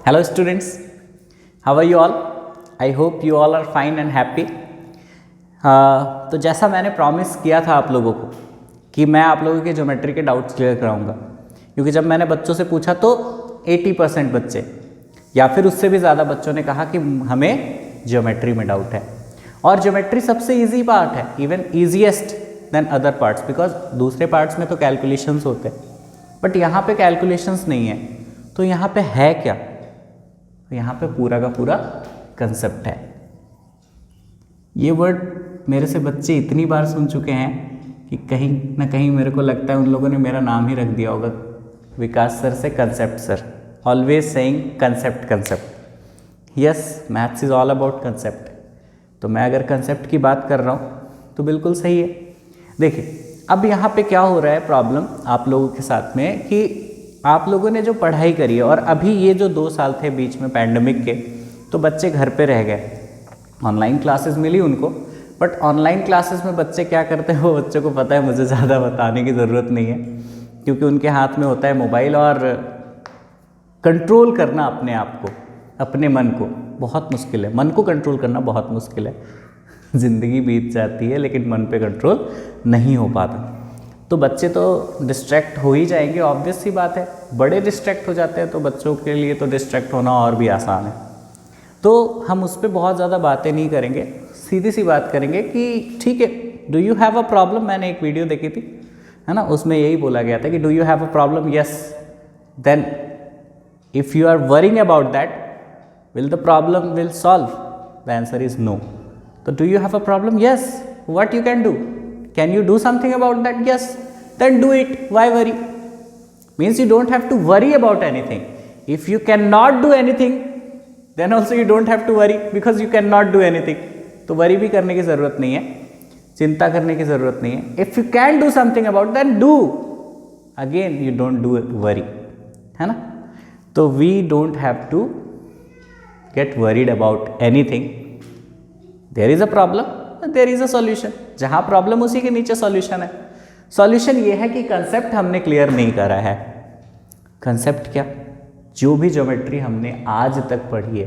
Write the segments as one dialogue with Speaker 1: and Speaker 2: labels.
Speaker 1: Hello students, how are you all? I hope you all are fine and happy. तो जैसा मैंने promise किया था आप लोगों को कि मैं आप लोगों के ज्योमेट्री के डाउट्स क्लियर कराऊंगा, क्योंकि जब मैंने बच्चों से पूछा तो 80% बच्चे या फिर उससे भी ज़्यादा बच्चों ने कहा कि हमें ज्योमेट्री में डाउट है। और ज्योमेट्री सबसे ईजी पार्ट है, even easiest than other parts, because दूसरे पार्ट्स में तो कैलकुलेशंस होते हैं बट यहाँ पे कैलकुलेशंस नहीं है। तो यहाँ पे है क्या? तो यहाँ पे पूरा का पूरा कंसेप्ट है। ये वर्ड मेरे से बच्चे इतनी बार सुन चुके हैं कि कहीं ना कहीं मेरे को लगता है उन लोगों ने मेरा नाम ही रख दिया होगा विकास सर से concept sir, always saying concept concept. Yes, maths is all about concept. तो मैं अगर कंसेप्ट की बात कर रहा हूँ तो बिल्कुल सही है। देखिए अब यहाँ पे क्या हो रहा है प्रॉब्लम आप लोगों के साथ में कि आप लोगों ने जो पढ़ाई करी है और अभी ये जो 2 साल थे बीच में पैंडमिक के, तो बच्चे घर पे रह गए, ऑनलाइन क्लासेस मिली उनको। बट ऑनलाइन क्लासेस में बच्चे क्या करते हैं वो बच्चों को पता है, मुझे ज़्यादा बताने की ज़रूरत नहीं है, क्योंकि उनके हाथ में होता है मोबाइल और कंट्रोल करना अपने आप को, अपने मन को बहुत मुश्किल है। मन को कंट्रोल करना बहुत मुश्किल है। ज़िंदगी बीत जाती है लेकिन मन पे कंट्रोल नहीं हो पाता। तो बच्चे तो डिस्ट्रैक्ट हो ही जाएंगे, ऑब्वियस सी बात है। बड़े डिस्ट्रैक्ट हो जाते हैं तो बच्चों के लिए तो डिस्ट्रैक्ट होना और भी आसान है। तो हम उस पर बहुत ज़्यादा बातें नहीं करेंगे, सीधी सी बात करेंगे कि ठीक है, do you have a problem. मैंने एक वीडियो देखी थी, है ना, उसमें यही बोला गया था कि do you have a problem, yes, then if you are worrying about that will the problem will solve, the answer is no. तो do you have a problem, yes, what you can do, can you do something about that, yes, then do it, why worry, means you don't have to worry about anything. If you cannot do anything then also you don't have to worry because you cannot do anything. तो worry भी करने की ज़रूरत नहीं है, चिंता करने की ज़रूरत नहीं है। If you can do something about then do, again you don't do worry, है ना। तो we don't have to get worried about anything. There is a problem, there is a solution. जहाँ प्रॉब्लम उसी के नीचे सॉल्यूशन है। Solution ये है कि कंसेप्ट हमने क्लियर नहीं करा है। कंसेप्ट क्या? जो भी ज्योमेट्री हमने आज तक पढ़ी है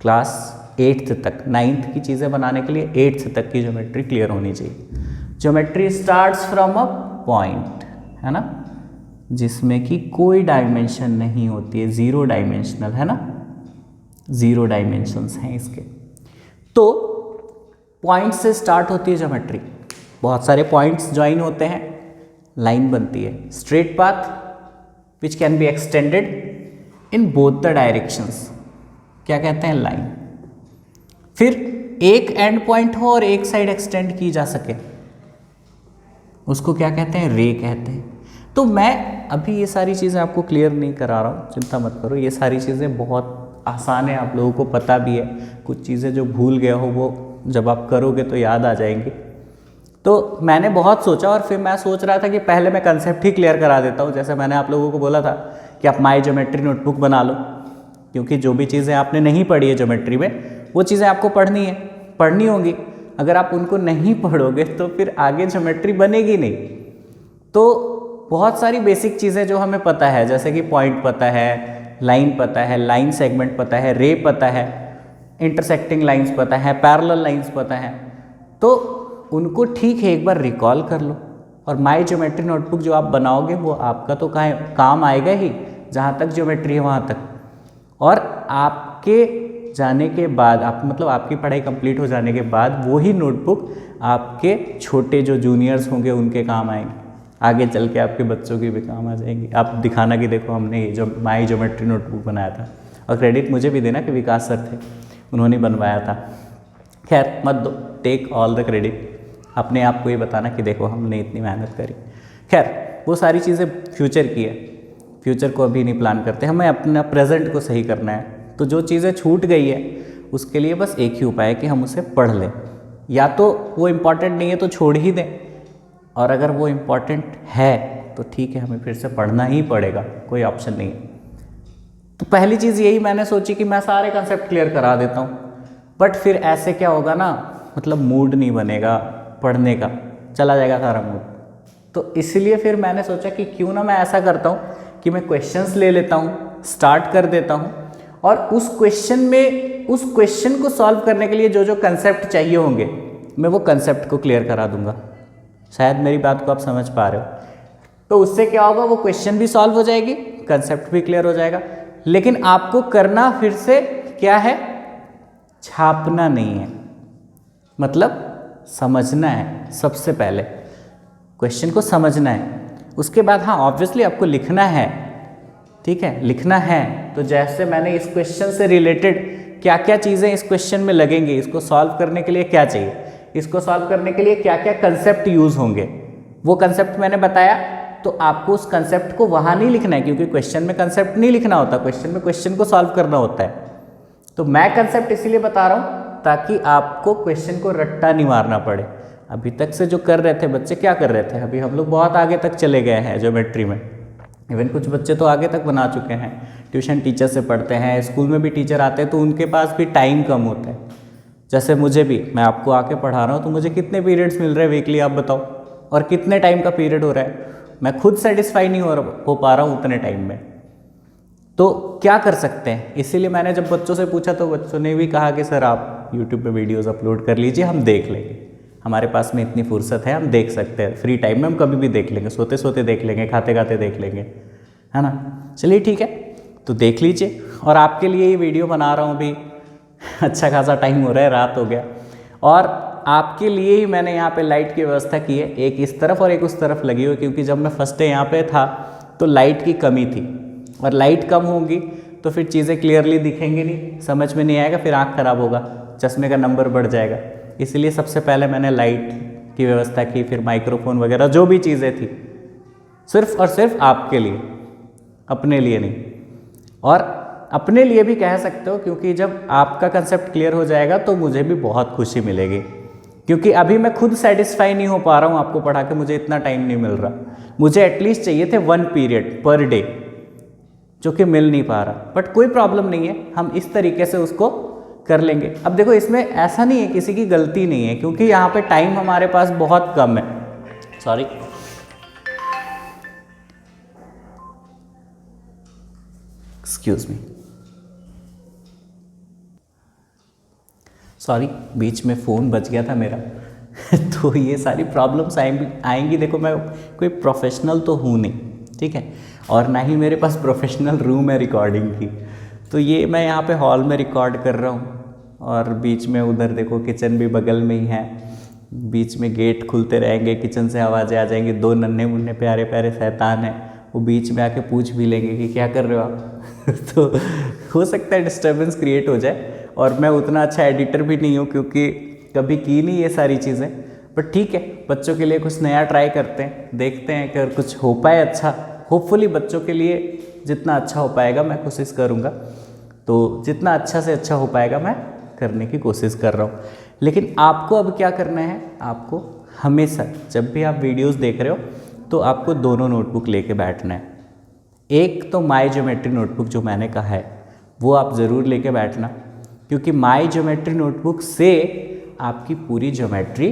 Speaker 1: क्लास 8th तक, 9th की चीज़ें बनाने के लिए 8th तक की ज्योमेट्री क्लियर होनी चाहिए। Geometry starts from a point, है ना, जिसमें कि कोई डायमेंशन नहीं होती है, ज़ीरो डायमेंशनल, है ना, ज़ीरो डायमेंशंस हैं इसके। तो पॉइंट से स्टार्ट होती है ज्योमेट्री, बहुत सारे पॉइंट्स ज्वाइन होते हैं, लाइन बनती है, straight path which can be extended in both the directions, क्या कहते हैं, लाइन। फिर एक एंड पॉइंट हो और एक साइड एक्सटेंड की जा सके, उसको क्या कहते हैं, रे कहते हैं। तो मैं अभी ये सारी चीज़ें आपको क्लियर नहीं करा रहा हूँ, चिंता मत करो, ये सारी चीज़ें बहुत आसान है, आप लोगों को पता भी है। कुछ चीज़ें जो भूल गए हो वो जब आप करोगे तो याद आ जाएंगी। तो मैंने बहुत सोचा और फिर मैं सोच रहा था कि पहले मैं कंसेप्ट ही क्लियर करा देता हूँ। जैसे मैंने आप लोगों को बोला था कि आप माई ज्योमेट्री नोटबुक बना लो, क्योंकि जो भी चीज़ें आपने नहीं पढ़ी है ज्योमेट्री में वो चीज़ें आपको पढ़नी होंगी। अगर आप उनको नहीं पढ़ोगे तो फिर आगे ज्योमेट्री बनेगी नहीं। तो बहुत सारी बेसिक चीज़ें जो हमें पता है, जैसे कि पॉइंट पता है, लाइन पता है, लाइन सेगमेंट पता है, रे पता है, इंटरसेक्टिंग लाइंस पता है, पैरेलल लाइंस पता है, तो उनको ठीक है एक बार रिकॉल कर लो। और माई ज्योमेट्री नोटबुक जो आप बनाओगे वो आपका तो काम आएगा ही, जहाँ तक ज्योमेट्री है वहाँ तक। और आपके जाने के बाद, आप मतलब आपकी पढ़ाई कंप्लीट हो जाने के बाद वही नोटबुक आपके छोटे जो जूनियर्स होंगे उनके काम आएंगे, आगे चल के आपके बच्चों की भी काम आ जाएंगी। आप दिखाना कि देखो हमने ये जो माई ज्योमेट्री नोटबुक बनाया था। और क्रेडिट मुझे भी देना कि विकास सर थे, उन्होंने बनवाया था। खैर मत दो, टेक ऑल द क्रेडिट, अपने आप को ये बताना कि देखो हमने इतनी मेहनत करी। खैर वो सारी चीज़ें फ्यूचर की है, फ्यूचर को अभी नहीं प्लान करते, हमें अपना प्रेजेंट को सही करना है। तो जो चीज़ें छूट गई है उसके लिए बस एक ही उपाय है कि हम उसे पढ़ लें। या तो वो इम्पॉर्टेंट नहीं है तो छोड़ ही दें, और अगर वो इम्पॉर्टेंट है तो ठीक है, हमें फिर से पढ़ना ही पड़ेगा, कोई ऑप्शन नहीं है। तो पहली चीज़ यही मैंने सोची कि मैं सारे कंसेप्ट क्लियर करा देता हूँ, बट फिर ऐसे क्या होगा ना, मतलब मूड नहीं बनेगा पढ़ने का, चला जाएगा सारा मूड। तो इसलिए फिर मैंने सोचा कि क्यों ना मैं ऐसा करता हूँ कि मैं क्वेश्चंस ले लेता हूँ स्टार्ट कर देता हूँ और उस क्वेश्चन को सॉल्व करने के लिए जो जो कंसेप्ट चाहिए होंगे मैं वो कंसेप्ट को क्लियर करा दूंगा। शायद मेरी बात को आप समझ पा रहे हो। तो उससे क्या होगा, वो क्वेश्चन भी सॉल्व हो जाएगी, कंसेप्ट भी क्लियर हो जाएगा। लेकिन आपको करना फिर से क्या है, छापना नहीं है, मतलब समझना है। सबसे पहले क्वेश्चन को समझना है, उसके बाद हाँ ऑब्वियसली आपको लिखना है, ठीक है, लिखना है। तो जैसे मैंने इस क्वेश्चन से रिलेटेड क्या क्या चीज़ें इस क्वेश्चन में लगेंगी, इसको सॉल्व करने के लिए क्या चाहिए, इसको सॉल्व करने के लिए क्या क्या कंसेप्ट यूज़ होंगे, वो कंसेप्ट मैंने बताया। तो आपको उस कंसेप्ट को वहाँ नहीं लिखना है, क्योंकि क्वेश्चन में कंसेप्ट नहीं लिखना होता, क्वेश्चन में क्वेश्चन को सॉल्व करना होता है। तो मैं कंसेप्ट इसीलिए बता रहा हूँ ताकि आपको क्वेश्चन को रट्टा नहीं मारना पड़े। अभी तक से जो कर रहे थे बच्चे, क्या कर रहे थे, अभी हम लोग बहुत आगे तक चले गए हैं ज्योमेट्री में। इवन कुछ बच्चे तो आगे तक बना चुके हैं, ट्यूशन टीचर से पढ़ते हैं, स्कूल में भी टीचर आते हैं, तो उनके पास भी टाइम कम होता है। जैसे मुझे भी, मैं आपको आके पढ़ा रहा हूँ तो मुझे कितने पीरियड्स मिल रहे हैं वीकली, आप बताओ, और कितने टाइम का पीरियड हो रहा है, मैं खुद सेटिस्फाई नहीं हो पा रहा हूँ उतने टाइम में। तो क्या कर सकते हैं, इसीलिए मैंने जब बच्चों से पूछा तो बच्चों ने भी कहा कि सर आप यूट्यूब पे वीडियोस अपलोड कर लीजिए, हम देख लेंगे, हमारे पास में इतनी फुर्सत है, हम देख सकते हैं, फ्री टाइम में हम कभी भी देख लेंगे, सोते सोते देख लेंगे, खाते खाते देख लेंगे, है ना। चलिए ठीक है, तो देख लीजिए। और आपके लिए ये वीडियो बना रहा हूँ, अभी अच्छा खासा टाइम हो रहा है, रात हो गया, और आपके लिए ही मैंने यहाँ पे लाइट की व्यवस्था की है, एक इस तरफ और एक उस तरफ लगी हुई, क्योंकि जब मैं फर्स्ट डे यहाँ पे था तो लाइट की कमी थी, और लाइट कम होगी तो फिर चीज़ें क्लियरली दिखेंगी नहीं, समझ में नहीं आएगा, फिर आँख खराब होगा, चश्मे का नंबर बढ़ जाएगा। इसलिए सबसे पहले मैंने लाइट की व्यवस्था की, फिर माइक्रोफोन वगैरह जो भी चीज़ें थी, सिर्फ और सिर्फ आपके लिए, अपने लिए नहीं। और अपने लिए भी कह सकते हो, क्योंकि जब आपका कंसेप्ट क्लियर हो जाएगा तो मुझे भी बहुत खुशी मिलेगी, क्योंकि अभी मैं खुद सेटिस्फाई नहीं हो पा रहा हूँ आपको पढ़ा के, मुझे इतना टाइम नहीं मिल रहा। मुझे एटलीस्ट चाहिए थे 1 पीरियड पर डे, जो कि मिल नहीं पा रहा, बट कोई प्रॉब्लम नहीं है, हम इस तरीके से उसको कर लेंगे। अब देखो, इसमें ऐसा नहीं है, किसी की गलती नहीं है, क्योंकि यहाँ पे टाइम हमारे पास बहुत कम है। सॉरी, एक्सक्यूज मी, सॉरी, बीच में फ़ोन बज गया था मेरा तो ये सारी प्रॉब्लम्स आएंगी। देखो, मैं कोई प्रोफेशनल तो हूँ नहीं, ठीक है, और ना ही मेरे पास प्रोफेशनल रूम है रिकॉर्डिंग की। तो ये मैं यहाँ पे हॉल में रिकॉर्ड कर रहा हूँ, और बीच में उधर देखो किचन भी बगल में ही है, बीच में गेट खुलते रहेंगे, किचन से आवाज़ें आ जाएंगी, 2 नन्हे मुन्ने प्यारे प्यारे शैतान हैं, वो बीच में आके पूछ भी लेंगे कि क्या कर रहे हो आप तो हो सकता है डिस्टर्बेंस क्रिएट हो जाए, और मैं उतना अच्छा एडिटर भी नहीं हूँ, क्योंकि कभी की नहीं ये सारी चीज़ें। बट ठीक है, बच्चों के लिए कुछ नया ट्राई करते हैं, देखते हैं कि अगर कुछ हो पाए अच्छा, होपफुली बच्चों के लिए जितना अच्छा हो पाएगा मैं कोशिश करूँगा। तो जितना अच्छा से अच्छा हो पाएगा मैं करने की कोशिश कर रहा हूँ। लेकिन आपको अब क्या करना है, आपको हमेशा जब भी आप वीडियोस देख रहे हो तो आपको दोनों नोटबुक लेके बैठना है। एक तो माई ज्योमेट्री नोटबुक जो मैंने कहा है वो आप ज़रूर लेके बैठना, क्योंकि माई ज्योमेट्री नोटबुक से आपकी पूरी ज्योमेट्री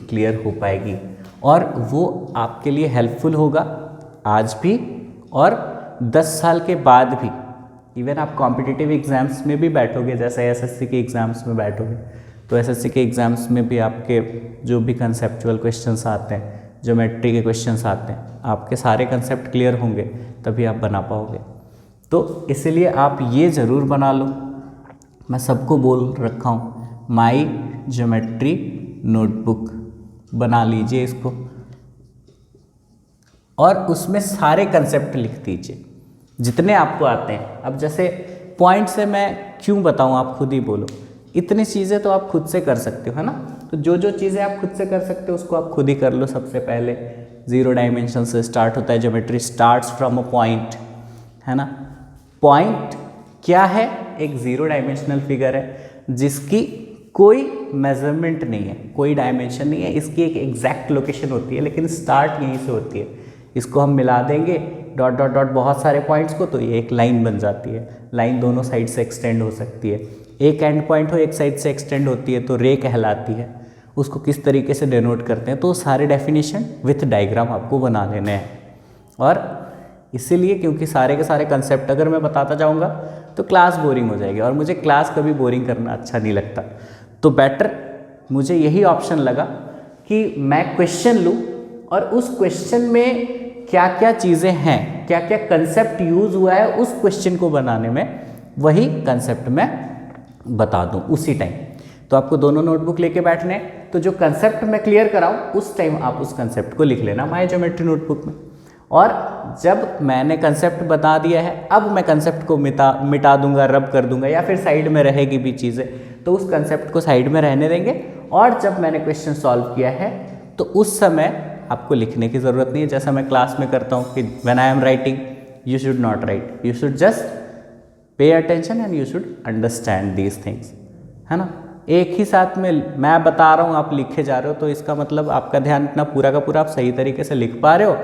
Speaker 1: क्लियर हो पाएगी, और वो आपके लिए हेल्पफुल होगा आज भी और 10 साल के बाद भी। इवन आप कॉम्पिटिटिव एग्ज़ाम्स में भी बैठोगे, जैसे एसएससी के एग्ज़ाम्स में बैठोगे, तो एसएससी के एग्ज़ाम्स में भी आपके जो भी कंसेप्चुअल क्वेश्चंस आते हैं, ज्योमेट्री के क्वेश्चंस आते हैं, आपके सारे कंसेप्ट क्लियर होंगे तभी आप बना पाओगे। तो इसलिए आप ये ज़रूर बना लो, मैं सबको बोल रखा हूँ, माई ज्योमेट्री नोटबुक बना लीजिए इसको, और उसमें सारे कंसेप्ट लिख दीजिए जितने आपको आते हैं। अब जैसे पॉइंट से मैं क्यों बताऊँ, आप खुद ही बोलो, इतनी चीज़ें तो आप खुद से कर सकते हो, है ना। तो जो जो चीज़ें आप खुद से कर सकते हो उसको आप खुद ही कर लो। सबसे पहले 0 डायमेंशन से स्टार्ट होता है, geometry starts from a point, है ना। पॉइंट क्या है, एक 0 डायमेंशनल फिगर है जिसकी कोई मेजरमेंट नहीं है, कोई डायमेंशन नहीं है, इसकी एक एग्जैक्ट लोकेशन होती है, लेकिन स्टार्ट यहीं से होती है। इसको हम मिला देंगे डॉट डॉट डॉट बहुत सारे पॉइंट्स को, तो ये एक लाइन बन जाती है। लाइन दोनों साइड से एक्सटेंड हो सकती है, एक एंड पॉइंट हो एक साइड से एक्सटेंड होती है तो रे कहलाती है। उसको किस तरीके से डिनोट करते हैं, तो सारे डेफिनेशन विथ डायग्राम आपको बना लेने हैं। और इसीलिए क्योंकि सारे के सारे कंसेप्ट अगर मैं बताता जाऊँगा तो क्लास बोरिंग हो जाएगी, और मुझे क्लास कभी बोरिंग करना अच्छा नहीं लगता। तो बेटर मुझे यही ऑप्शन लगा कि मैं क्वेश्चन लूँ और उस क्वेश्चन में क्या क्या चीज़ें हैं, क्या क्या कंसेप्ट यूज़ हुआ है उस क्वेश्चन को बनाने में, वही कंसेप्ट मैं बता दूँ उसी टाइम। तो आपको दोनों नोटबुक लेके बैठने, तो जो कंसेप्ट मैं क्लियर कराऊँ उस टाइम आप उस कंसेप्ट को लिख लेना माय ज्योमेट्री नोटबुक में। और जब मैंने कंसेप्ट बता दिया है, अब मैं कंसेप्ट को मिटा दूंगा, रब कर दूंगा, या फिर साइड में रहेगी भी चीज़ें, तो उस कंसेप्ट को साइड में रहने देंगे। और जब मैंने क्वेश्चन सॉल्व किया है तो उस समय आपको लिखने की ज़रूरत नहीं है, जैसा मैं क्लास में करता हूँ कि when I am writing you should not right, you should just pay attention and you should understand these things, है ना। एक ही साथ में मैं बता रहा हूँ, आप लिखे जा रहे हो, तो इसका मतलब आपका ध्यान इतना पूरा का पूरा आप सही तरीके से लिख पा रहे हो,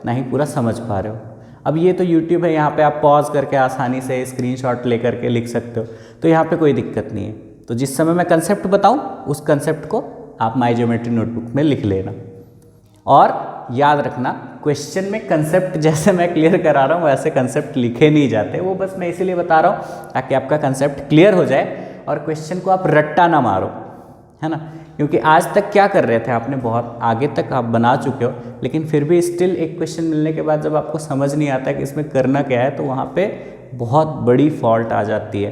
Speaker 1: ना ही पूरा समझ पा रहे हो। अब ये तो YouTube है, यहाँ पे आप पॉज करके आसानी से स्क्रीनशॉट ले करके लिख सकते हो, तो यहाँ पे कोई दिक्कत नहीं है। तो जिस समय मैं कंसेप्ट बताऊँ उस कंसेप्ट को आप माय ज्योमेट्री नोटबुक में लिख लेना। और याद रखना, क्वेश्चन में कंसेप्ट जैसे मैं क्लियर करा रहा हूँ वैसे कंसेप्ट लिखे नहीं जाते, वो बस मैं इसीलिए बता रहा हूँ ताकि आपका कंसेप्ट क्लियर हो जाए और क्वेश्चन को आप रट्टा ना मारो, है ना। क्योंकि आज तक क्या कर रहे थे, आपने बहुत आगे तक आप बना चुके हो, लेकिन फिर भी स्टिल एक क्वेश्चन मिलने के बाद जब आपको समझ नहीं आता कि इसमें करना क्या है, तो वहाँ पे बहुत बड़ी फॉल्ट आ जाती है।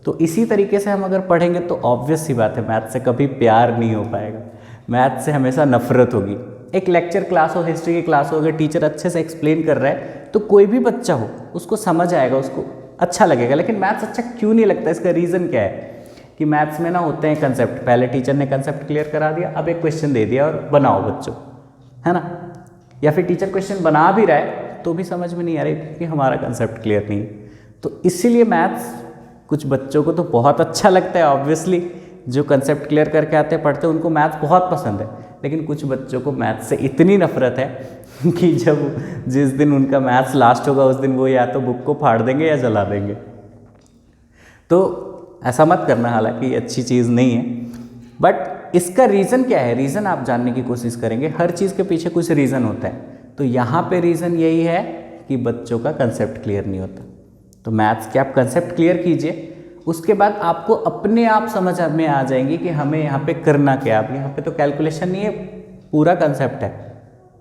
Speaker 1: तो इसी तरीके से हम अगर पढ़ेंगे तो ऑब्वियस सी बात है, मैथ से कभी प्यार नहीं हो पाएगा, मैथ से हमेशा नफरत होगी। एक लेक्चर क्लास हो, हिस्ट्री की क्लास हो, अगर टीचर अच्छे से एक्सप्लेन कर रहा है तो कोई भी बच्चा हो उसको समझ आएगा, उसको अच्छा लगेगा। लेकिन मैथ्स अच्छा क्यों नहीं लगता, इसका रीज़न क्या है कि मैथ्स में ना होते हैं कंसेप्ट, पहले टीचर ने कंसेप्ट क्लियर करा दिया, अब एक क्वेश्चन दे दिया और बनाओ बच्चों, है ना। या फिर टीचर क्वेश्चन बना भी रहा है तो भी समझ में नहीं आ रही क्योंकि हमारा कंसेप्ट क्लियर नहीं है। तो इसीलिए मैथ्स कुछ बच्चों को तो बहुत अच्छा लगता है, ऑब्वियसली जो कंसेप्ट क्लियर करके आते हैं पढ़ते हैं उनको मैथ्स बहुत पसंद है, लेकिन कुछ बच्चों को मैथ्स से इतनी नफरत है कि जब जिस दिन उनका मैथ्स लास्ट होगा उस दिन वो या तो बुक को फाड़ देंगे या जला देंगे। तो ऐसा मत करना, हालांकि अच्छी चीज़ नहीं है, बट इसका रीज़न क्या है, रीज़न आप जानने की कोशिश करेंगे। हर चीज़ के पीछे कुछ रीज़न होता है, तो यहाँ पे रीज़न यही है कि बच्चों का कंसेप्ट क्लियर नहीं होता। तो मैथ्स के आप कंसेप्ट क्लियर कीजिए, उसके बाद आपको अपने आप समझ में आ जाएंगी कि हमें यहाँ पे करना क्या। अब यहाँ पे तो कैलकुलेशन नहीं है, पूरा कंसेप्ट है।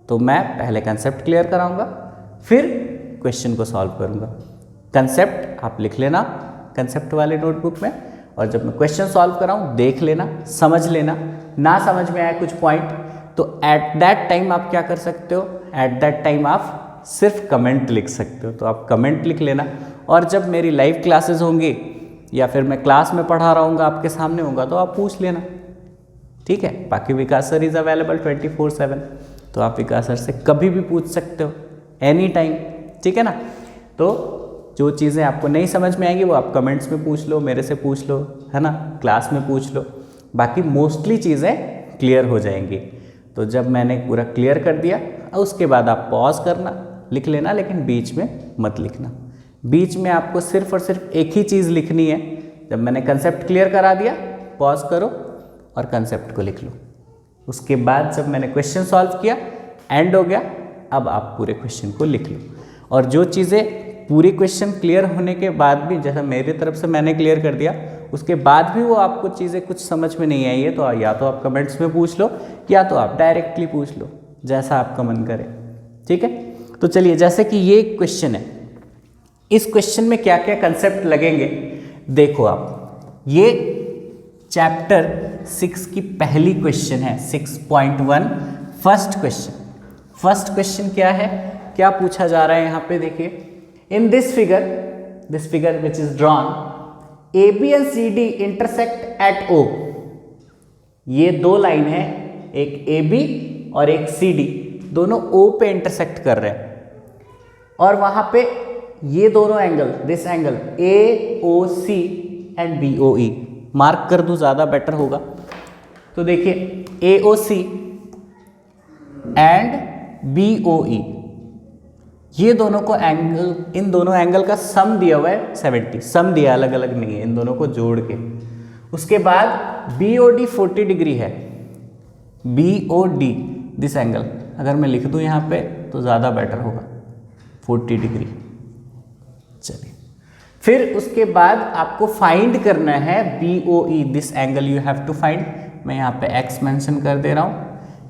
Speaker 1: तो मैं पहले कंसेप्ट क्लियर कराऊंगा, फिर क्वेश्चन को सॉल्व करूंगा। कंसेप्ट आप लिख लेना कंसेप्ट वाले नोटबुक में, और जब मैं क्वेश्चन सॉल्व कराऊं देख लेना, समझ लेना। ना समझ में आए कुछ पॉइंट तो एट दैट टाइम आप क्या कर सकते हो, एट दैट टाइम आप सिर्फ कमेंट लिख सकते हो। तो आप कमेंट लिख लेना, और जब मेरी लाइव क्लासेस होंगी या फिर मैं क्लास में पढ़ा रहा हूँगा, आपके सामने होगा, तो आप पूछ लेना, ठीक है। बाकी विकास सर इज़ अवेलेबल 24/7, तो आप विकास सर से कभी भी पूछ सकते हो, एनी टाइम, ठीक है ना। तो जो चीज़ें आपको नहीं समझ में आएंगी वो आप कमेंट्स में पूछ लो, मेरे से पूछ लो, है ना, क्लास में पूछ लो, बाकी मोस्टली चीज़ें क्लियर हो जाएंगी। तो जब मैंने पूरा क्लियर कर दिया, उसके बाद आप पॉज करना, लिख लेना, लेकिन बीच में मत लिखना। बीच में आपको सिर्फ और सिर्फ एक ही चीज़ लिखनी है। जब मैंने कंसेप्ट क्लियर करा दिया, पॉज करो और कंसेप्ट को लिख लो। उसके बाद जब मैंने क्वेश्चन सॉल्व किया, एंड हो गया, अब आप पूरे क्वेश्चन को लिख लो। और जो चीज़ें पूरे क्वेश्चन क्लियर होने के बाद भी, जैसा मेरी तरफ से मैंने क्लियर कर दिया, उसके बाद भी वो आपको चीज़ें कुछ समझ में नहीं आई है, तो या तो आप कमेंट्स में पूछ लो या तो आप डायरेक्टली पूछ लो, जैसा आपका मन करे, ठीक है। तो चलिए, जैसे कि ये क्वेश्चन है, इस क्वेश्चन में क्या क्या कंसेप्ट लगेंगे देखो आप। ये चैप्टर 6 की पहली क्वेश्चन है, 6.1 फर्स्ट क्वेश्चन। फर्स्ट क्वेश्चन क्या है, क्या पूछा जा रहा है यहाँ पे देखिए, in this figure which is drawn, AB and CD intersect at O। ये दो लाइन है, एक AB और एक CD, दोनों O पे इंटरसेक्ट कर रहे हैं, और वहां पे ये दोनों angle, this angle AOC and BOE, mark कर दूं ज़्यादा बेटर होगा। तो देखिए AOC एंड BOE, ये दोनों को एंगल, इन दोनों एंगल का सम दिया हुआ है 70, सम दिया, अलग अलग नहीं है, इन दोनों को जोड़ के। उसके बाद BOD 40 डिग्री है, BOD दिस एंगल, अगर मैं लिख दूं यहाँ पे तो ज़्यादा बेटर होगा, 40 डिग्री। चलिए, फिर उसके बाद आपको फाइंड करना है BOE, this angle you have to find. मैं यहाँ पे x मेंशन कर दे रहा हूँ,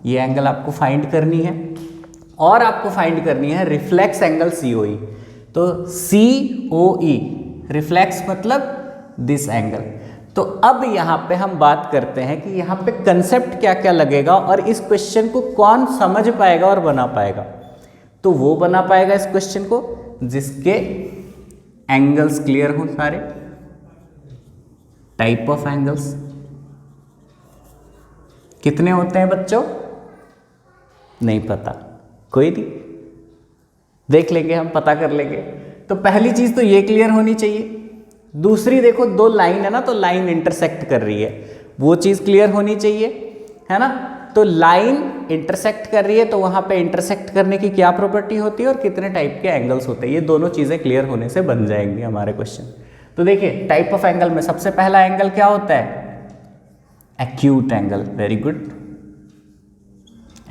Speaker 1: ये एंगल आपको फाइंड करनी है। और आपको फाइंड करनी है रिफ्लेक्स एंगल COE। तो COE रिफ्लेक्स मतलब दिस एंगल। तो अब यहाँ पे हम बात करते हैं कि यहाँ पे कंसेप्ट क्या क्या लगेगा और इस क्वेश्चन को कौन समझ पाएगा और बना पाएगा। तो वो बना पाएगा इस क्वेश्चन को जिसके एंगल्स क्लियर हो सारे। टाइप ऑफ एंगल्स कितने होते हैं बच्चों? नहीं पता, कोई नहीं, देख लेंगे, हम पता कर लेंगे। तो पहली चीज तो ये क्लियर होनी चाहिए। दूसरी देखो, दो लाइन है ना, तो लाइन इंटरसेक्ट कर रही है, वो चीज क्लियर होनी चाहिए, है ना। तो लाइन इंटरसेक्ट कर रही है, तो वहां पे इंटरसेक्ट करने की क्या प्रॉपर्टी होती है और कितने टाइप के एंगल्स होते हैं, ये दोनों चीजें क्लियर होने से बन जाएंगी हमारे क्वेश्चन। तो देखिए, टाइप ऑफ एंगल में सबसे पहला एंगल क्या होता है? Acute angle. Very good,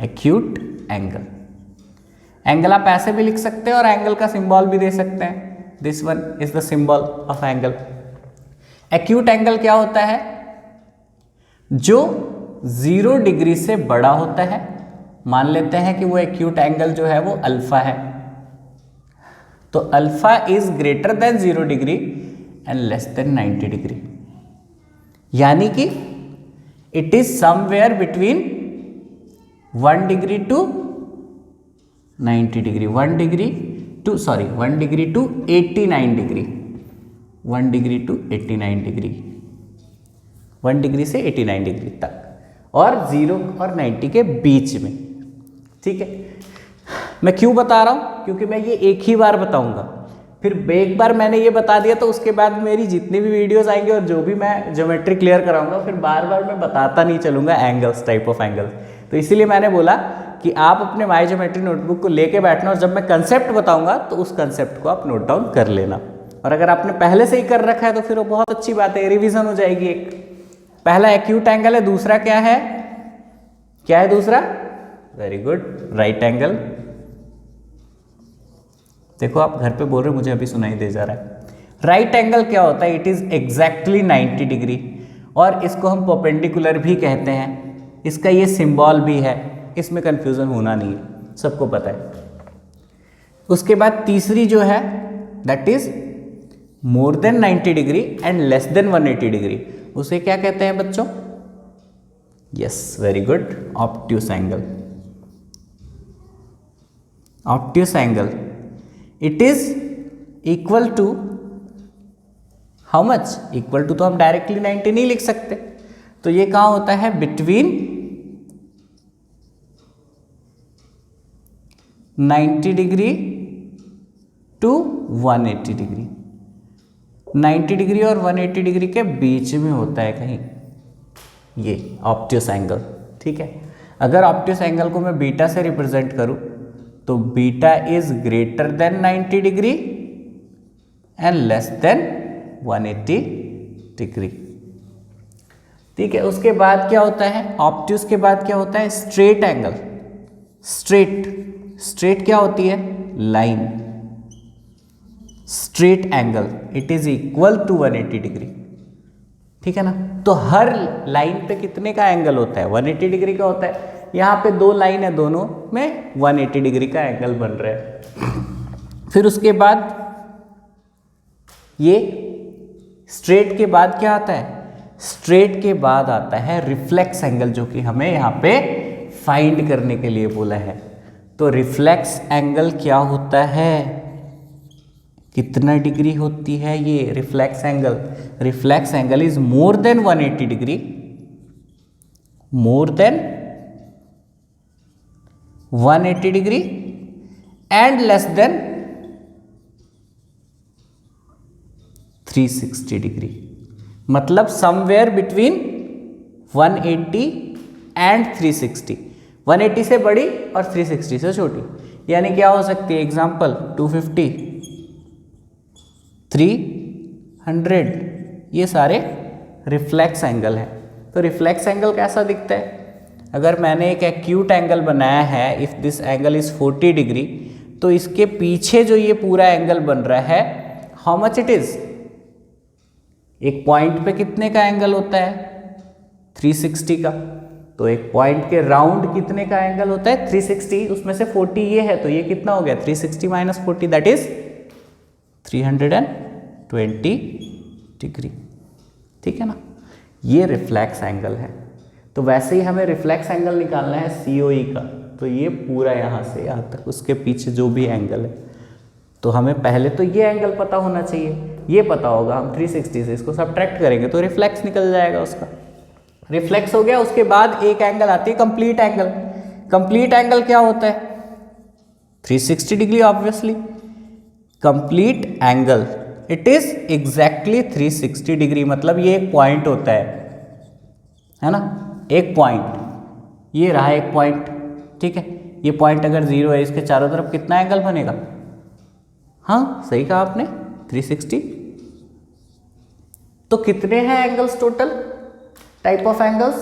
Speaker 1: acute angle. Angle आप ऐसे भी लिख सकते हैं और एंगल का सिंबल भी दे सकते हैं। This one is the symbol of angle. Acute angle क्या होता है? जो 0 डिग्री से बड़ा होता है। मान लेते हैं कि वो एक्यूट एंगल जो है वो अल्फा है। तो alpha is greater than 0 degree and less than 90 degree, यानी कि it is somewhere between 1 degree to 90 degree, 1 degree to 89 degree, 1 degree to 89 degree, 1 degree से 89 डिग्री तक, और 0 और 90 के बीच में। ठीक है, मैं क्यों बता रहा हूं? क्योंकि मैं ये एक ही बार बताऊंगा, फिर एक बार मैंने ये बता दिया तो उसके बाद मेरी जितनी भी वीडियोस आएंगे और जो भी मैं ज्योमेट्री क्लियर कराऊंगा, फिर बार बार मैं बताता नहीं चलूंगा एंगल्स, टाइप ऑफ एंगल्स। तो इसीलिए मैंने बोला कि आप अपने माई ज्योमेट्री नोटबुक को लेके बैठना और जब मैं कंसेप्ट बताऊंगा तो उस कंसेप्ट को आप नोट डाउन कर लेना। और अगर आपने पहले से ही कर रखा है तो फिर वो बहुत अच्छी बात है, रिवीजन हो जाएगी। एक पहला एक्यूट एंगल है, दूसरा क्या है? क्या है दूसरा? Very good, right angle. देखो आप घर पे बोल रहे हो, मुझे अभी सुनाई दे जा रहा है। राइट एंगल क्या होता है? इट इज एग्जैक्टली 90 डिग्री, और इसको हम परपेंडिकुलर भी कहते हैं। इसका ये सिंबल भी है, इसमें कंफ्यूजन होना नहीं है, सबको पता है। उसके बाद तीसरी जो है that is more than 90 degree and less than 180 degree, उसे क्या कहते हैं बच्चों? Yes, very good, obtuse angle. Obtuse angle it is equal to how much? Equal to तो हम डायरेक्टली 90 नहीं लिख सकते, तो ये कहां होता है? Between 90 degree to 180 degree, 90 degree और 180 डिग्री के बीच में होता है कहीं, ये ऑब्ट्यूस एंगल। ठीक है, अगर ऑब्ट्यूस एंगल को मैं बीटा से रिप्रेजेंट करूं तो beta is greater then 90 degree and less than 180 degree. ठीक है, उसके बाद क्या होता है? ऑब्ट्यूस के बाद क्या होता है? Straight angle. स्ट्रेट क्या होती है? Line. Straight angle it is equal to 180 degree. ठीक है ना, तो हर लाइन पे कितने का एंगल होता है? 180 डिग्री का होता है। यहाँ पे दो लाइन है, दोनों में 180 डिग्री का एंगल बन रहा है। फिर उसके बाद ये स्ट्रेट के बाद क्या आता है? स्ट्रेट के बाद आता है रिफ्लेक्स एंगल, जो कि हमें यहाँ पे फाइंड करने के लिए बोला है। तो रिफ्लेक्स एंगल क्या होता है? कितना डिग्री होती है ये reflex angle? Reflex angle is more then 180 degree, more than 180 degree and less then 360 degree. मतलब समवेयर बिटवीन 180 एंड 360, 180 से बड़ी और 360 से छोटी। यानी क्या हो सकती है? एग्जाम्पल 250, 300, ये सारे रिफ्लेक्स एंगल हैं। तो रिफ्लेक्स एंगल कैसा दिखता है? अगर मैंने एक एक्यूट एंगल बनाया है, if this angle is 40 degree, तो इसके पीछे जो ये पूरा एंगल बन रहा है, हाउ मच इट इज, एक पॉइंट पे कितने का एंगल होता है, 360 का। तो एक पॉइंट के राउंड कितने का एंगल होता है, 360, उसमें से 40 ये है, तो ये कितना हो गया, 360 माइनस 40 दैट इज 320 डिग्री। ठीक है ना, ये रिफ्लेक्स एंगल है। तो वैसे ही हमें रिफ्लेक्स एंगल निकालना है COE का, तो ये पूरा यहाँ से यहाँ तक उसके पीछे जो भी एंगल है, तो हमें पहले तो ये एंगल पता होना चाहिए, ये पता होगा, हम 360 से इसको सब्ट्रैक्ट करेंगे तो रिफ्लेक्स निकल जाएगा उसका। रिफ्लेक्स हो गया, उसके बाद एक एंगल आती है कंप्लीट एंगल। कंप्लीट एंगल क्या होता है, 360 degree obviously. Complete angle it is exactly 360 degree, मतलब ये एक पॉइंट होता है ना, एक पॉइंट, ये रहा एक पॉइंट। ठीक है, ये पॉइंट अगर 0 है, इसके चारों तरफ कितना एंगल बनेगा, हाँ सही कहा आपने, 360। तो कितने हैं angles total, type of angles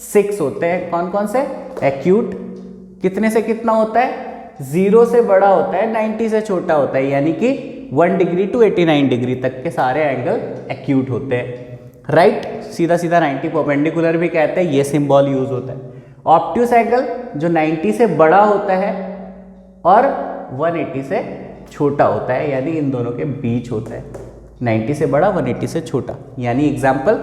Speaker 1: 6 होते हैं। कौन कौन से, एक्यूट, कितने से कितना होता है, 0 से बड़ा होता है, 90 से छोटा होता है, यानी कि 1 डिग्री टू 89 डिग्री तक के सारे एंगल एक्यूट होते हैं। राइट, सीधा सीधा 90 परपेंडिकुलर भी कहते हैं, ये सिंबल यूज होता है। ऑब्ट्यूस एंगल जो 90 से बड़ा होता है और 180 से छोटा होता है, यानी इन दोनों के बीच होता है, 90 से बड़ा 180 से छोटा, यानी example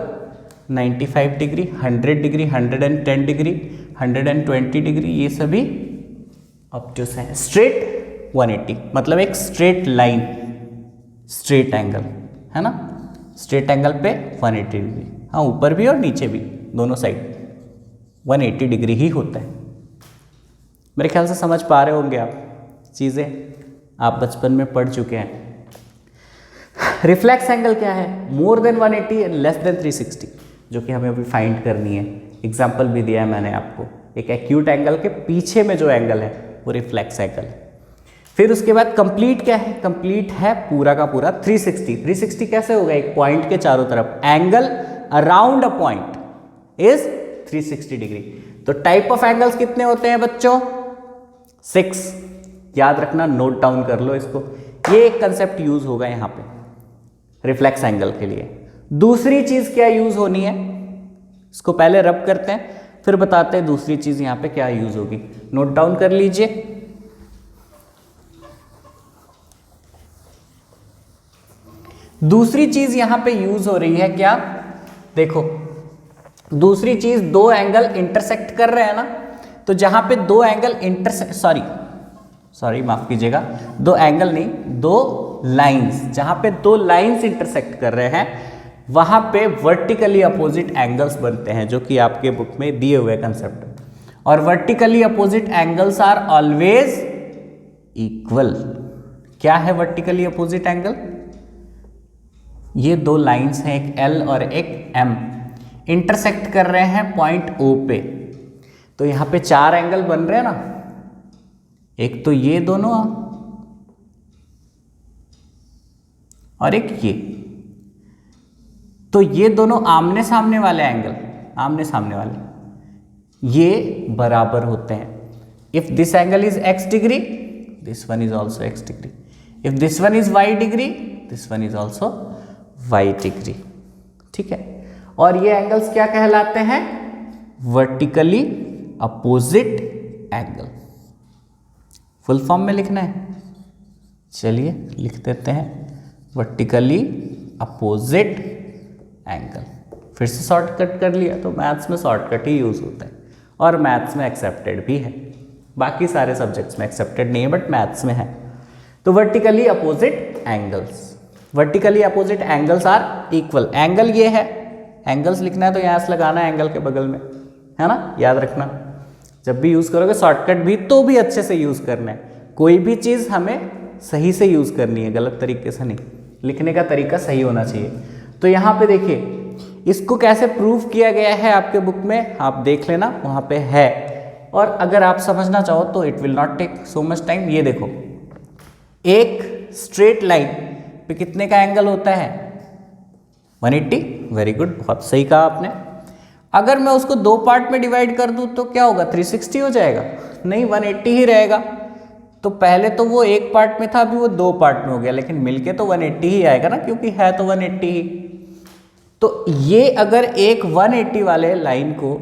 Speaker 1: 95 degree, 100 degree, 110 degree, 120 degree, ये सभी ऑब्ट्यूस हैं। स्ट्रेट 180, मतलब एक स्ट्रेट लाइन, स्ट्रेट एंगल है ना, स्ट्रेट एंगल पे 180 डिग्री, हाँ ऊपर भी और नीचे भी दोनों साइड 180 डिग्री ही होता है। मेरे ख्याल से समझ पा रहे होंगे आप, चीज़ें आप बचपन में पढ़ चुके हैं। रिफ्लेक्स एंगल क्या है, मोर देन 180 लेस देन 360, जो कि हमें अभी फाइंड करनी है। एग्जाम्पल भी दिया है मैंने आपको, एक एक्यूट एंगल के पीछे में जो एंगल है वो रिफ्लेक्स एंगल है। फिर उसके बाद कंप्लीट क्या है, कंप्लीट है पूरा का पूरा 360। 360 कैसे होगा, एक पॉइंट के चारों तरफ angle around a point is 360 degree. तो टाइप ऑफ एंगल्स कितने होते हैं बच्चों, 6, याद रखना, नोट डाउन कर लो इसको। ये एक कंसेप्ट यूज होगा यहाँ पे रिफ्लेक्स एंगल के लिए। दूसरी चीज क्या यूज होनी है, इसको पहले रब करते हैं फिर बताते हैं दूसरी चीज यहाँ पे क्या यूज होगी। नोट डाउन कर लीजिए। दूसरी चीज यहां पे यूज हो रही है क्या, देखो दूसरी चीज, दो एंगल इंटरसेक्ट कर रहे हैं ना, तो जहां पे दो एंगल सॉरी माफ कीजिएगा, दो एंगल नहीं, दो लाइंस, जहां पे दो लाइंस इंटरसेक्ट कर रहे हैं वहां पे वर्टिकली अपोजिट एंगल्स बनते हैं, जो कि आपके बुक में दिए हुए कंसेप्ट। और vertically opposite angles are always equal. क्या है वर्टिकली अपोजिट एंगल, ये दो लाइंस हैं, एक L और एक M, इंटरसेक्ट कर रहे हैं पॉइंट O पे। तो यहां पे चार एंगल बन रहे हैं ना, एक तो ये दोनों और एक ये, तो ये दोनों आमने सामने वाले एंगल, आमने सामने वाले, ये बराबर होते हैं। If this angle is x degree, this one is also x degree. If this one is y degree, this one is also y degree. ठीक है, और ये एंगल्स क्या कहलाते हैं, vertically opposite angle. Full form में लिखना है, चलिए लिख देते हैं, वर्टिकली अपोजिट एंगल। फिर से शॉर्टकट कर लिया, तो मैथ्स में शॉर्टकट ही यूज होता है और मैथ्स में एक्सेप्टेड भी है, बाकी सारे सब्जेक्ट्स में एक्सेप्टेड नहीं है बट मैथ्स में है। तो vertically opposite angles, vertically opposite angles are equal. Angle ये है, एंगल्स लिखना है तो यहाँ से लगाना है एंगल के बगल में, है ना, याद रखना। जब भी यूज करोगे शॉर्टकट भी, तो भी अच्छे से यूज करना है। कोई भी चीज हमें सही से यूज करनी है, गलत तरीके से नहीं, लिखने का तरीका सही होना चाहिए। तो यहाँ पे देखिए, इसको कैसे प्रूव किया गया है आपके बुक में, आप देख लेना, वहां पे है। और अगर आप समझना चाहो तो it will not take so much time. ये देखो, एक स्ट्रेट लाइन पे कितने का एंगल होता है, 180। वेरी गुड, बहुत सही कहा आपने। अगर मैं उसको दो पार्ट में डिवाइड कर दूं तो क्या होगा, 360 हो जाएगा? नहीं, 180 ही रहेगा। तो पहले तो वो एक पार्ट में था, अभी वो दो पार्ट में हो गया, लेकिन मिलके तो 180 ही आएगा ना, क्योंकि है तो 180 ही। तो ये अगर एक 180 वाले लाइन को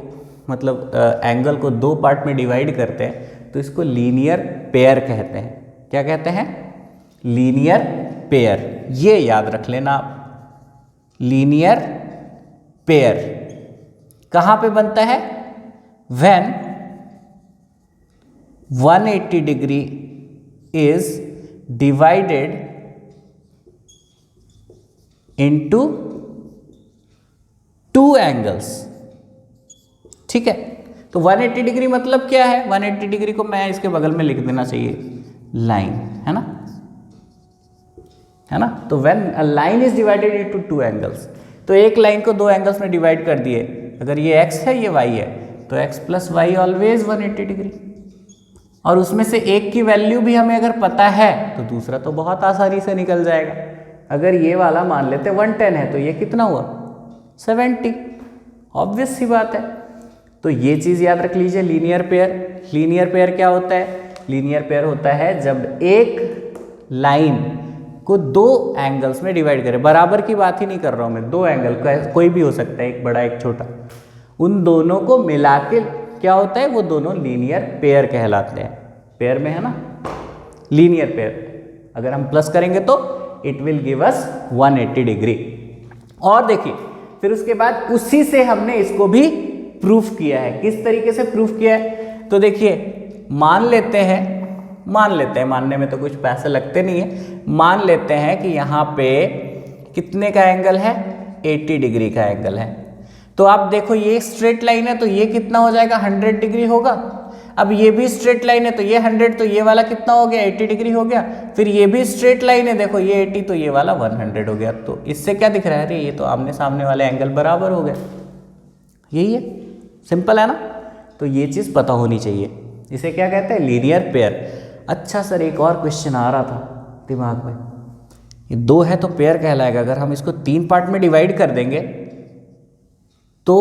Speaker 1: मतलब एंगल को दो पार्ट में डिवाइड करते हैं तो इसको लीनियर पेयर कहते हैं। क्या कहते हैं? Linear pair. ये याद रख लेना आप, लीनियर पेयर कहाँ पे बनता है? When 180 degree is divided into two angles. ठीक है, तो 180 डिग्री मतलब क्या है? 180 डिग्री को मैं इसके बगल में लिख देना चाहिए लाइन, है ना, है ना। तो when a line is divided into two angles, तो एक लाइन को दो एंगल्स में डिवाइड कर दिए, अगर ये x है ये y है, तो x plus why always 180 degree. और उसमें से एक की वैल्यू भी हमें अगर पता है तो दूसरा तो बहुत आसानी से निकल जाएगा। अगर ये वाला मान लेते 110 है तो ये कितना हुआ? 70। ऑब्वियस सी बात है। तो ये चीज़ याद रख लीजिए, लीनियर पेयर। लीनियर पेयर क्या होता है? लीनियर पेयर होता है जब एक लाइन को दो एंगल्स में डिवाइड करें। बराबर की बात ही नहीं कर रहा हूँ मैं, दो एंगल कोई भी हो सकता है, एक बड़ा एक छोटा, उन दोनों को मिला के क्या होता है? वो दोनों लीनियर पेयर कहलाते हैं। पेयर में है ना, लीनियर पेयर। अगर हम प्लस करेंगे तो it will give us 180 degree. और देखिए फिर उसके बाद उसी से हमने इसको भी प्रूफ किया है। किस तरीके से प्रूफ किया है? तो देखिए मान लेते हैं, मानने में तो कुछ पैसे लगते नहीं है, मान लेते हैं कि यहाँ पे कितने का एंगल है? 80 डिग्री का एंगल है। तो आप देखो ये स्ट्रेट लाइन है तो ये कितना हो जाएगा? 100 डिग्री होगा। अब ये भी स्ट्रेट लाइन है तो ये 100, तो ये वाला कितना हो गया? 80 डिग्री हो गया। फिर ये भी स्ट्रेट लाइन है, देखो ये 80 तो ये वाला 100 हो गया। तो इससे क्या दिख रहा है? अरे ये तो आमने सामने वाले एंगल बराबर हो गए। यही है, सिंपल है ना। तो ये चीज़ पता होनी चाहिए, इसे क्या कहते हैं? Linear pair. अच्छा सर एक और क्वेश्चन आ रहा था दिमाग में, ये दो है तो पेयर कहलाएगा, अगर हम इसको तीन पार्ट में डिवाइड कर देंगे तो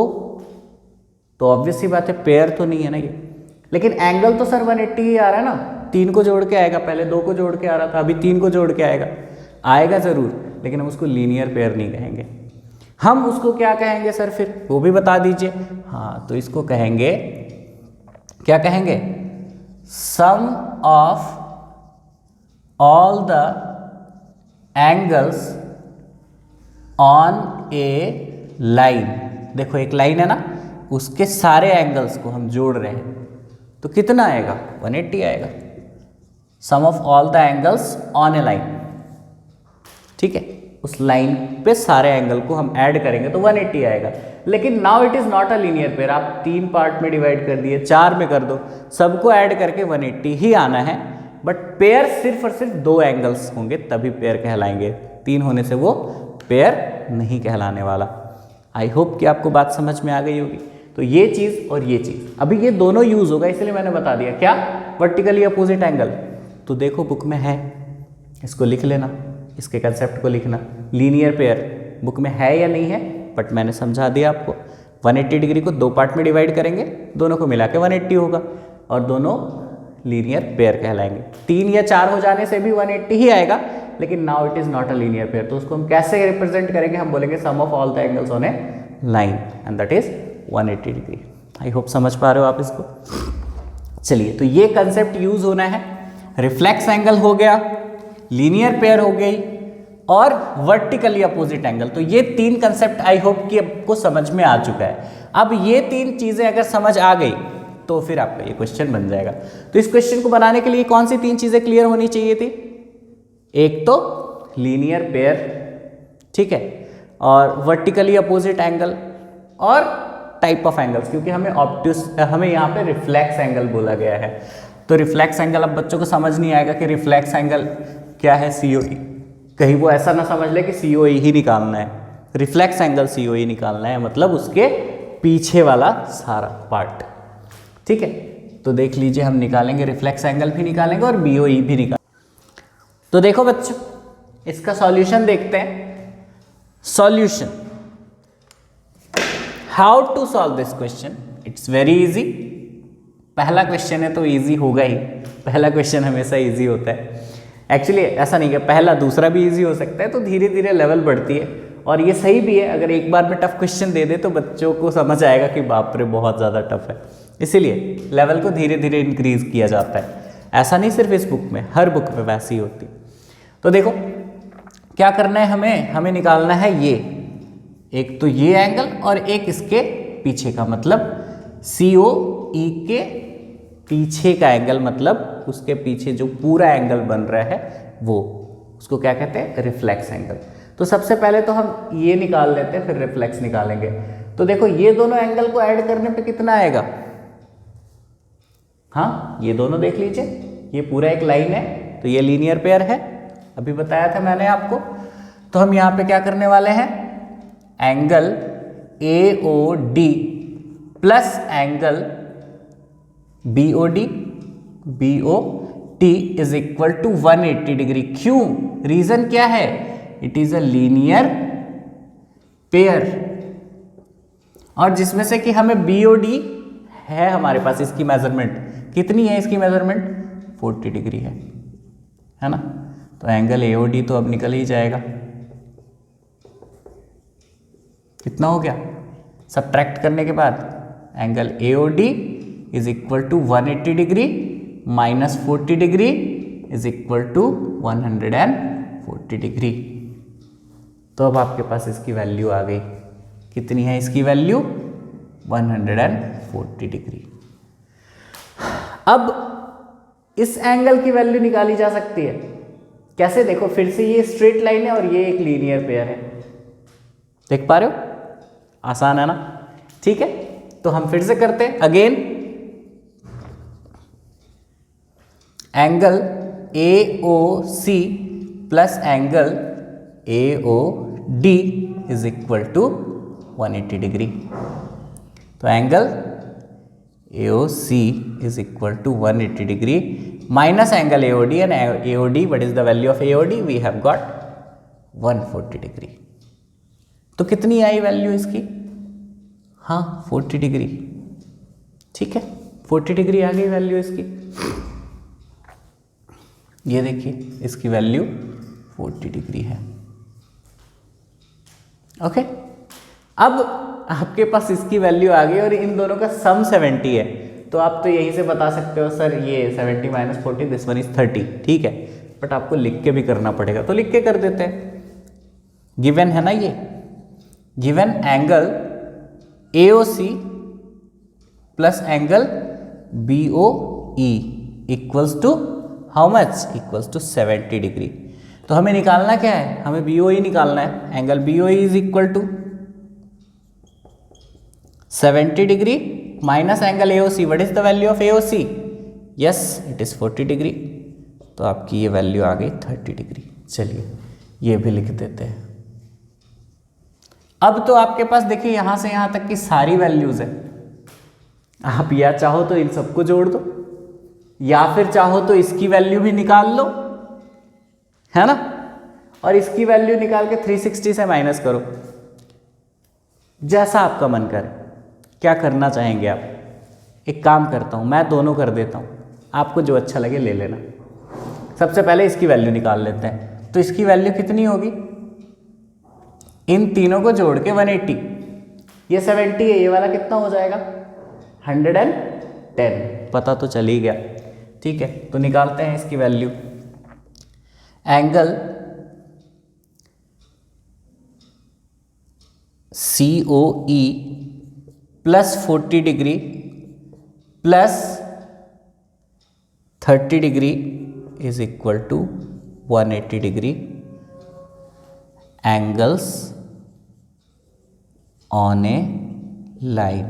Speaker 1: ऑब्वियस सी बात है पेयर तो नहीं है ना ये। लेकिन एंगल तो सर 180 ही आ रहा है ना, तीन को जोड़ के आएगा, पहले दो को जोड़ के आ रहा था, अभी तीन को जोड़ के आएगा ज़रूर, लेकिन हम उसको लीनियर पेयर नहीं कहेंगे। हम उसको क्या कहेंगे सर? फिर वो भी बता दीजिए। हाँ, तो इसको कहेंगे, क्या कहेंगे? Sum of all the angles on a line. देखो एक लाइन है ना, उसके सारे एंगल्स को हम जोड़ रहे हैं तो कितना आएगा? 180 आएगा। Sum of all the angles on a line. ठीक है, उस लाइन पे सारे एंगल को हम ऐड करेंगे तो 180 आएगा। लेकिन now it is not a linear pair. आप तीन पार्ट में डिवाइड कर दिए, चार में कर दो, सबको ऐड करके 180 ही आना है। बट पेयर सिर्फ और सिर्फ दो एंगल्स होंगे तभी पेयर कहलाएंगे, तीन होने से वो पेयर नहीं कहलाने वाला। आई होप कि आपको बात समझ में आ गई होगी। तो ये चीज़ और ये चीज़, अभी ये दोनों यूज़ होगा इसलिए मैंने बता दिया। क्या? Vertically opposite angle. तो देखो बुक में है, इसको लिख लेना, इसके कंसेप्ट को लिखना। लीनियर पेयर बुक में है या नहीं है, बट मैंने समझा दिया आपको। 180 डिग्री को दो पार्ट में डिवाइड करेंगे, दोनों को मिला के 180 होगा और दोनों लीनियर पेयर कहलाएंगे। तीन या चार हो जाने से भी 180 ही आएगा, लेकिन now it is not a linear pair. तो उसको हम कैसे रिप्रेजेंट करेंगे? हम बोलेंगे sum of all the angles on a line and that is 180 degree. I hope समझ पा रहे हो आप इसको। चलिए, तो ये कंसेप्ट यूज होना है। रिफ्लेक्स एंगल हो गया, लीनियर पेयर हो गई और वर्टिकली अपोजिट एंगल। तो ये तीन कंसेप्ट आई होप कि आपको समझ में आ चुका है। अब ये तीन चीज़ें अगर समझ आ गई तो फिर आपका ये क्वेश्चन बन जाएगा। तो इस क्वेश्चन को बनाने के लिए कौन सी तीन चीज़ें क्लियर होनी चाहिए थी? एक तो लीनियर पेयर, ठीक है, और वर्टिकली अपोजिट एंगल और टाइप ऑफ एंगल्स, क्योंकि हमें यहाँ पे रिफ्लेक्स एंगल बोला गया है। तो रिफ्लेक्स एंगल, अब बच्चों को समझ नहीं आएगा कि रिफ्लेक्स एंगल क्या है, COE। कहीं वो ऐसा ना समझ ले कि COE ही निकालना है। रिफ्लेक्स एंगल COE निकालना है, मतलब उसके पीछे वाला सारा पार्ट। ठीक है, तो देख लीजिए, हम निकालेंगे, रिफ्लेक्स एंगल भी निकालेंगे और BOE भी निकालेंगे। तो देखो बच्चों, इसका सॉल्यूशन देखते हैं। Solution, how to solve this question? It's very easy. पहला क्वेश्चन है तो इजी होगा ही, पहला क्वेश्चन हमेशा इजी होता है। एक्चुअली ऐसा नहीं कि पहला दूसरा भी इजी हो सकता है, तो धीरे धीरे लेवल बढ़ती है और ये सही भी है। अगर एक बार में टफ क्वेश्चन दे दे तो बच्चों को समझ आएगा कि बाप रे बहुत ज़्यादा टफ है, इसीलिए लेवल को धीरे धीरे इंक्रीज किया जाता है। ऐसा नहीं सिर्फ इस बुक में, हर बुक में वैसी ही होती। तो देखो क्या करना है, हमें निकालना है ये, एक तो ये एंगल और एक इसके पीछे का, मतलब COE के पीछे का एंगल, मतलब उसके पीछे जो पूरा एंगल बन रहा है वो, उसको क्या कहते हैं, रिफ्लेक्स एंगल। तो सबसे पहले तो हम ये निकाल लेते हैं, फिर रिफ्लेक्स निकालेंगे। तो देखो ये दोनों एंगल को ऐड करने पे कितना आएगा, हाँ ये दोनों देख लीजिए, ये पूरा एक लाइन है तो ये लीनियर पेयर है, अभी बताया था मैंने आपको। तो हम यहाँ पे क्या करने वाले हैं, angle AOD plus angle BOD is equal to 180 degree. क्यों, रीजन क्या है, it is a linear pair, और जिसमें से कि हमें BOD है हमारे पास, इसकी मेजरमेंट कितनी है, इसकी मेजरमेंट 40 डिग्री है ना। तो एंगल AOD तो अब निकल ही जाएगा, कितना हो गया, सबट्रैक्ट करने के बाद angle AOD is equal to 180 degree minus 40 degree is equal to 140 degree. तो अब आपके पास इसकी वैल्यू आ गई, कितनी है इसकी वैल्यू, 140 डिग्री। अब इस एंगल की वैल्यू निकाली जा सकती है कैसे, देखो फिर से ये स्ट्रेट लाइन है और ये एक लीनियर पेयर है, देख पा रहे हो, आसान है ना। ठीक है, तो हम फिर से करते हैं again, angle AOC plus angle AOD is equal to 180 degree. तो angle AOC is equal to 180 degree minus angle AOD, and AOD, what is the value of AOD, we have got 140 degree. तो कितनी I value इसकी, हाँ 40 degree, ठीक है 40 degree आ गई value इसकी। ये देखिए इसकी वैल्यू 40 डिग्री है। ओके, अब आपके पास इसकी वैल्यू आ गई और इन दोनों का सम 70 है, तो आप तो यहीं से बता सकते हो सर ये 70 माइनस 40 दिस वन इज 30, ठीक है, बट आपको लिख के भी करना पड़ेगा, तो लिख के कर देते हैं। गिवन है ना ये, given angle AOC plus angle BOE equals to how much, equals to 70 degree. तो हमें निकालना क्या है, हमें BOE निकालना है। Angle BOE is equal to 70 degree minus angle AOC, what is the value of AOC, yes it is 40 degree. तो आपकी ये वैल्यू आ गई 30 डिग्री। चलिए ये भी लिख देते हैं। अब तो आपके पास देखिए यहां से यहां तक की सारी वैल्यूज है, आप या चाहो तो इन सबको जोड़ दो या फिर चाहो तो इसकी वैल्यू भी निकाल लो, है ना, और इसकी वैल्यू निकाल के 360 से माइनस करो, जैसा आपका मन करे। क्या करना चाहेंगे आप, एक काम करता हूं मैं दोनों कर देता हूं, आपको जो अच्छा लगे ले लेना। सबसे पहले इसकी वैल्यू निकाल लेते हैं, तो इसकी वैल्यू कितनी होगी, इन तीनों को जोड़ के 180, ये 70 है, ये वाला कितना हो जाएगा 110, पता तो चल ही गया, ठीक है। तो निकालते हैं इसकी value. Angle COE plus 40 degree plus 30 degree is equal to 180 degree angles on a line.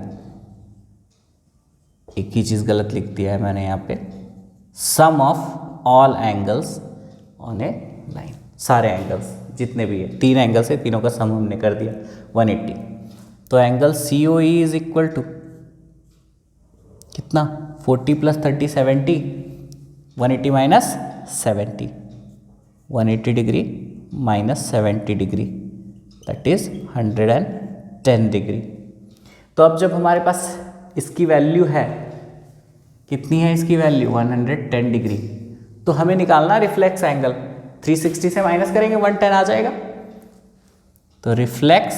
Speaker 1: एक ही चीज गलत लिख दिया है मैंने यहाँ पे, sum of all angles on a line, सारे एंगल्स जितने भी है, 3 एंगल्स है, तीनों का सम हमने कर दिया 180। तो angle COE is equal to कितना, 40 plus 30 70, 180 minus 70, 180 degree minus 70 degree that is 110 degree. तो अब जब हमारे पास इसकी वैल्यू है कितनी है इसकी वैल्यू 110 डिग्री। तो हमें निकालना रिफ्लेक्स एंगल, 360 से माइनस करेंगे 110 आ जाएगा। तो reflex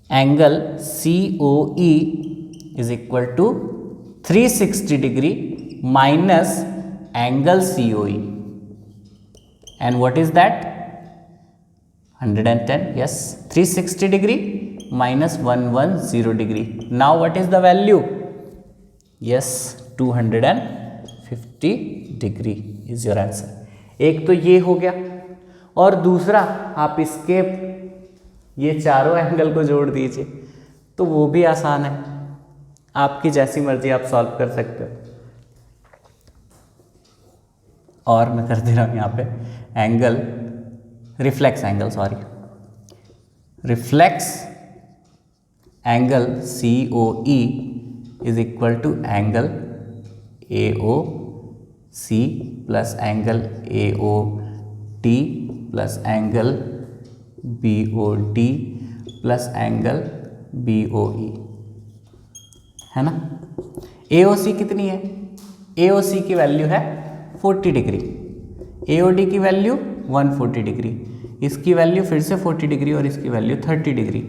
Speaker 1: angle COE is equal to 360 degree minus angle COE, and what is that 110, yes, 360 degree minus 110 degree. Now what is the value? Yes, 250 degree is your answer. एक तो ये हो गया, और दूसरा आप इसके ये चारों एंगल को जोड़ दीजिए, तो वो भी आसान है, आपकी जैसी मर्जी आप सॉल्व कर सकते हो। और मैं कर दे रहा हूँ यहाँ पे angle reflex angle, sorry, reflex angle COE is equal to angle AOC plus angle AOT plus angle BOD plus angle BOE, है ना। AOC कितनी है? AOC की वैल्यू है 40 डिग्री, AOD की वैल्यू 140 डिग्री, इसकी वैल्यू फिर से 40 डिग्री और इसकी वैल्यू 30 डिग्री।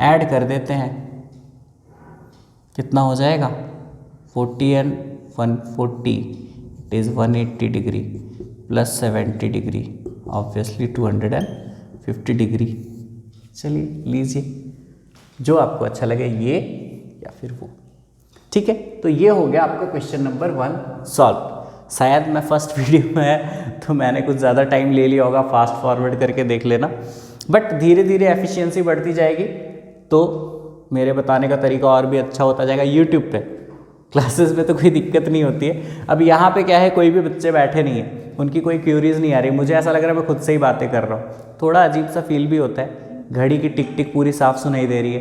Speaker 1: ऐड कर देते हैं, कितना हो जाएगा 40 and 140 it is 180 degree plus 70 degree, obviously 250 degree. चलिए लीजिए जो आपको अच्छा लगे, ये या फिर वो, ठीक है। तो ये हो गया आपका क्वेश्चन नंबर 1 सॉल्व। शायद मैं फर्स्ट वीडियो में है तो मैंने कुछ ज़्यादा टाइम ले लिया होगा, फास्ट फॉरवर्ड करके देख लेना, बट धीरे धीरे एफिशिएंसी बढ़ती जाएगी तो मेरे बताने का तरीका और भी अच्छा होता जाएगा। यूट्यूब पे क्लासेस में तो कोई दिक्कत नहीं होती है। अब यहाँ पे क्या है, कोई भी बच्चे बैठे नहीं है, उनकी कोई क्यूरीज नहीं आ रही, मुझे ऐसा लग रहा है मैं खुद से ही बातें कर रहा हूँ, थोड़ा अजीब सा फील भी होता है। घड़ी की टिक टिक पूरी साफ सुनाई दे रही है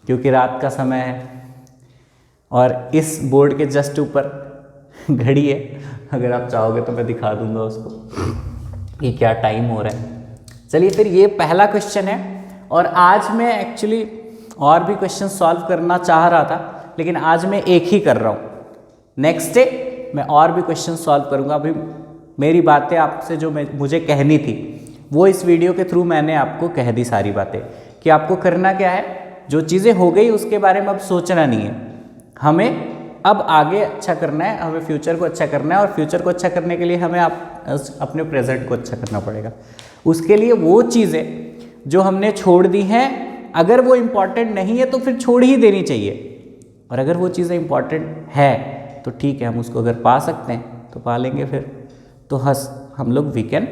Speaker 1: क्योंकि रात का समय है, और इस बोर्ड के जस्ट ऊपर घड़ी है, अगर आप चाहोगे तो मैं दिखा दूंगा उसको कि क्या टाइम हो रहा है। चलिए फिर ये पहला क्वेश्चन है, और आज मैं एक्चुअली और भी क्वेश्चन सॉल्व करना चाह रहा था, लेकिन आज मैं एक ही कर रहा हूँ। नेक्स्ट डे मैं और भी क्वेश्चन सॉल्व करूँगा। अभी मेरी बातें आपसे जो मुझे कहनी थी वो इस वीडियो के थ्रू मैंने आपको कह दी सारी बातें, कि आपको करना क्या है, जो चीज़ें हो गई उसके बारे में अब सोचना नहीं है, हमें अब आगे अच्छा करना है, हमें फ्यूचर को अच्छा करना है, और फ्यूचर को अच्छा करने के लिए हमें अपने प्रेजेंट को अच्छा करना पड़ेगा। उसके लिए वो चीज़ें जो हमने छोड़ दी हैं, अगर वो इम्पॉर्टेंट नहीं है तो फिर छोड़ ही देनी चाहिए, और अगर वो चीज़ें इम्पॉर्टेंट है तो ठीक है, हम उसको अगर पा सकते हैं तो पा लेंगे। फिर तो हम लोग we can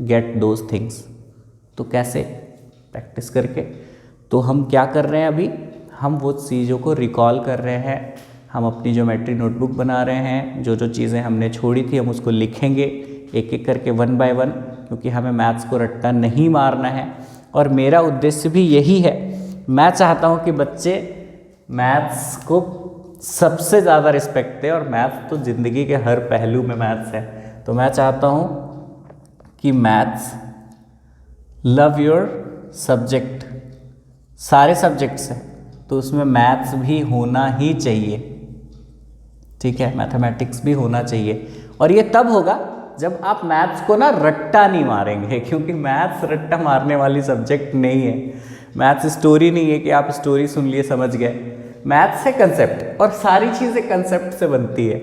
Speaker 1: get those things. तो कैसे? प्रैक्टिस करके। तो हम क्या कर रहे हैं अभी, हम वो चीज़ों को रिकॉल कर रहे हैं, हम अपनी ज्योमेट्री नोटबुक बना रहे हैं, जो जो चीज़ें हमने छोड़ी थी हम उसको लिखेंगे एक एक करके 1 बाय 1, क्योंकि हमें मैथ्स को रट्टा नहीं मारना है। और मेरा उद्देश्य भी यही है, मैं चाहता हूँ कि बच्चे मैथ्स को सबसे ज़्यादा रिस्पेक्ट दें, और मैथ्स तो ज़िंदगी के हर पहलू में मैथ्स है। तो मैं चाहता हूँ कि मैथ्स लव योर सब्जेक्ट, सारे सब्जेक्ट्स हैं तो उसमें मैथ्स भी होना ही चाहिए, ठीक है, मैथमेटिक्स भी होना चाहिए। और ये तब होगा जब आप मैथ्स को ना रट्टा नहीं मारेंगे, क्योंकि मैथ्स रट्टा मारने वाली सब्जेक्ट नहीं है। मैथ्स स्टोरी नहीं है कि आप स्टोरी सुन लिए समझ गए। मैथ्स है कंसेप्ट, और सारी चीज़ें कंसेप्ट से बनती है।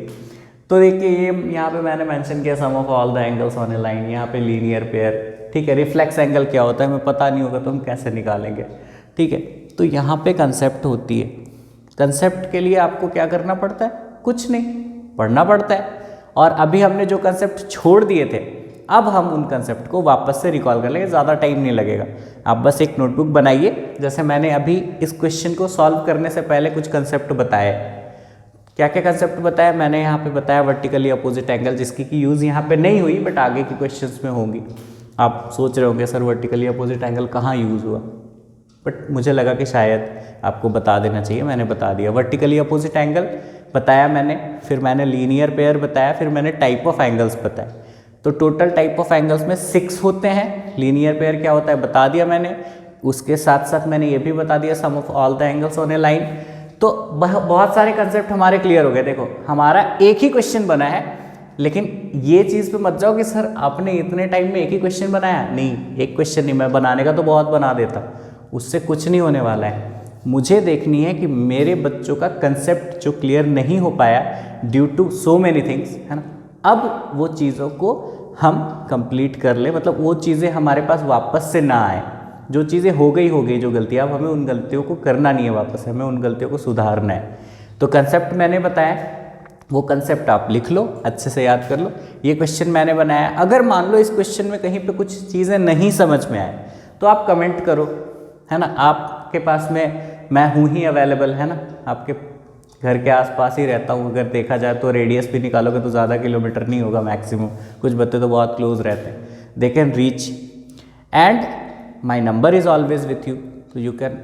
Speaker 1: तो देखिए ये यहाँ पे मैंने मेंशन किया sum of all the angles on a line, यहाँ पे लीनियर पेयर, ठीक है। रिफ्लेक्स एंगल क्या होता है हमें पता नहीं होगा तो हम कैसे निकालेंगे, ठीक है। तो यहाँ पे कंसेप्ट होती है। कंसेप्ट के लिए आपको क्या करना पड़ता है? कुछ नहीं, पढ़ना पड़ता है। और अभी हमने जो कंसेप्ट छोड़ दिए थे, अब हम उन कंसेप्ट को वापस से रिकॉल कर लेंगे, ज़्यादा टाइम नहीं लगेगा। आप बस एक नोटबुक बनाइए, जैसे मैंने अभी इस क्वेश्चन को सॉल्व करने से पहले कुछ कंसेप्ट बताए। क्या क्या कंसेप्ट बताया मैंने? यहाँ पे बताया वर्टिकली अपोजिट एंगल, जिसकी की यूज़ यहाँ पे नहीं हुई बट आगे के क्वेश्चंस में होंगी। आप सोच रहे होंगे सर वर्टिकली अपोजिट एंगल कहाँ यूज़ हुआ, बट मुझे लगा कि शायद आपको बता देना चाहिए, मैंने बता दिया। वर्टिकली अपोजिट एंगल बताया मैंने, फिर मैंने लीनियर पेयर बताया, फिर मैंने टाइप ऑफ एंगल्स बताए। तो टोटल टाइप ऑफ एंगल्स में 6 होते हैं। लीनियर पेयर क्या होता है बता दिया मैंने, उसके साथ साथ मैंने ये भी बता दिया sum of all the angles on a line. तो बहुत सारे कंसेप्ट हमारे क्लियर हो गए। देखो हमारा एक ही क्वेश्चन बना है, लेकिन ये चीज़ पे मत जाओ कि सर आपने इतने टाइम में एक ही क्वेश्चन बनाया। नहीं, एक क्वेश्चन नहीं, मैं बनाने का तो बहुत बना देता, उससे कुछ नहीं होने वाला है। मुझे देखनी है कि मेरे बच्चों का कंसेप्ट जो क्लियर नहीं हो पाया due to so many things, है ना, अब वो चीज़ों को हम कंप्लीट कर ले, मतलब वो चीज़ें हमारे पास वापस से ना आए। जो चीज़ें हो गई जो गलतियाँ, अब हमें उन गलतियों को करना नहीं है वापस, हमें उन गलतियों को सुधारना है। तो कंसेप्ट मैंने बताया, वो कंसेप्ट आप लिख लो, अच्छे से याद कर लो। ये क्वेश्चन मैंने बनाया, अगर मान लो इस क्वेश्चन में कहीं पे कुछ चीज़ें नहीं समझ में आए तो आप कमेंट करो, है ना, आपके पास में मैं हूँ ही अवेलेबल, है ना, आपके घर के आसपास ही रहता हूँ। अगर देखा जाए तो रेडियस भी निकालोगे तो ज़्यादा किलोमीटर नहीं होगा मैक्सिमम, कुछ बच्चे तो बहुत क्लोज रहते हैं, they can reach and my number is always with you, तो you can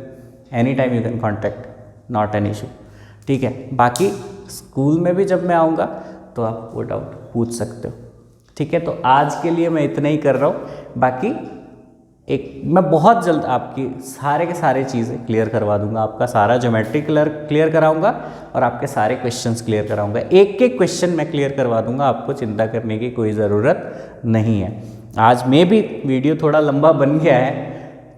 Speaker 1: any time you can contact, not an issue, ठीक है। बाकी स्कूल में भी जब मैं आऊँगा तो आप वो डाउट पूछ सकते हो, ठीक है। तो आज के लिए मैं इतना ही कर रहा हूँ, बाकी मैं बहुत जल्द आपकी सारे के सारे चीज़ें क्लियर करवा दूंगा, आपका सारा ज्योमेट्री क्लियर कराऊंगा और आपके सारे क्वेश्चंस क्लियर कराऊंगा। एक एक क्वेश्चन मैं क्लियर करवा दूंगा, आपको चिंता करने की कोई ज़रूरत नहीं है। आज में भी वीडियो थोड़ा लंबा बन गया है,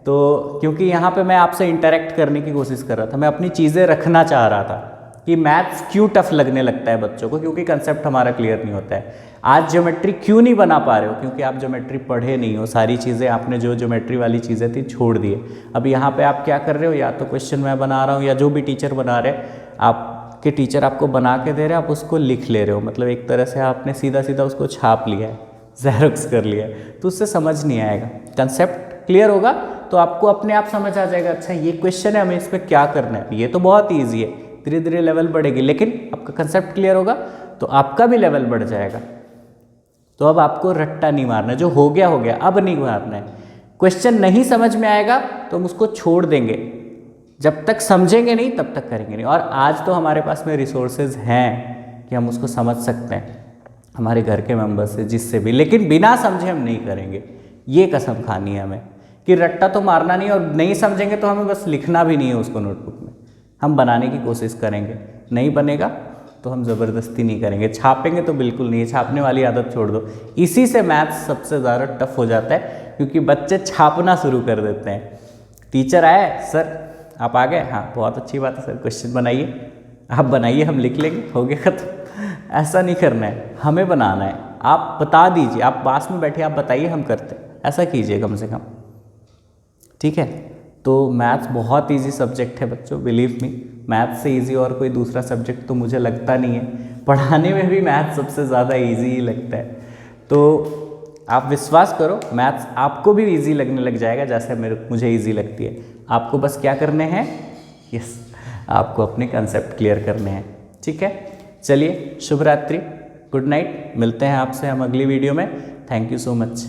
Speaker 1: तो क्योंकि यहाँ पे मैं आपसे इंटरेक्ट करने की कोशिश कर रहा था, मैं अपनी चीज़ें रखना चाह रहा था कि मैथ्स क्यों टफ लगने लगता है बच्चों को, क्योंकि कंसेप्ट हमारा क्लियर नहीं होता है। आज ज्योमेट्री क्यों नहीं बना पा रहे हो, क्योंकि आप ज्योमेट्री पढ़े नहीं हो, सारी चीज़ें आपने जो ज्योमेट्री वाली चीज़ें थी छोड़ दी है। अब यहाँ पे आप क्या कर रहे हो, या तो क्वेश्चन मैं बना रहा हूँ या जो भी टीचर बना रहे, आपके टीचर आपको बना के दे रहे हैं, आप उसको लिख ले रहे हो, मतलब एक तरह से आपने सीधा सीधा उसको छाप लिया है, ज़ेरॉक्स कर लिया है, तो उससे समझ नहीं आएगा। कंसेप्ट क्लियर होगा तो आपको अपने आप समझ आ जाएगा, अच्छा ये क्वेश्चन है, हमें इस पर क्या करना है, ये तो बहुत ईजी है। धीरे धीरे लेवल बढ़ेगी, लेकिन आपका कंसेप्ट क्लियर होगा तो आपका भी लेवल बढ़ जाएगा। तो अब आपको रट्टा नहीं मारना है, जो हो गया, अब नहीं मारना है। क्वेश्चन नहीं समझ में आएगा तो हम उसको छोड़ देंगे, जब तक समझेंगे नहीं तब तक करेंगे नहीं। और आज तो हमारे पास में रिसोर्सेज हैं कि हम उसको समझ सकते हैं, हमारे घर के मेंबर से, जिससे भी, लेकिन बिना समझे हम नहीं करेंगे। ये कसम खानी है हमें कि रट्टा तो मारना नहीं, और नहीं समझेंगे तो हमें बस लिखना भी नहीं है उसको नोटबुक में, हम बनाने की कोशिश करेंगे। नहीं बनेगा तो हम ज़बरदस्ती नहीं करेंगे, छापेंगे तो बिल्कुल नहीं, छापने वाली आदत छोड़ दो। इसी से मैथ्स सबसे ज़्यादा टफ हो जाता है, क्योंकि बच्चे छापना शुरू कर देते हैं। टीचर आए, सर आप आ गए, हाँ बहुत अच्छी बात है सर, क्वेश्चन बनाइए, आप बनाइए, हम लिख लेंगे, हो गया खत्म। ऐसा नहीं करना है, हमें बनाना है। आप बता दीजिए, आप पास में बैठिए, आप बताइए, हम करते हैं, ऐसा कीजिए कम से कम, ठीक है। तो मैथ्स बहुत इजी सब्जेक्ट है बच्चों, बिलीव मी, मैथ्स से इजी और कोई दूसरा सब्जेक्ट तो मुझे लगता नहीं है। पढ़ाने में भी मैथ्स सबसे ज़्यादा इजी ही लगता है। तो आप विश्वास करो, मैथ्स आपको भी इजी लगने लग जाएगा जैसे मुझे इजी लगती है। आपको बस क्या करने हैं, यस, आपको अपने कंसेप्ट क्लियर करने हैं, ठीक है। चलिए, शुभ रात्रि, गुड नाइट, मिलते हैं आपसे हम अगली वीडियो में। Thank you so much.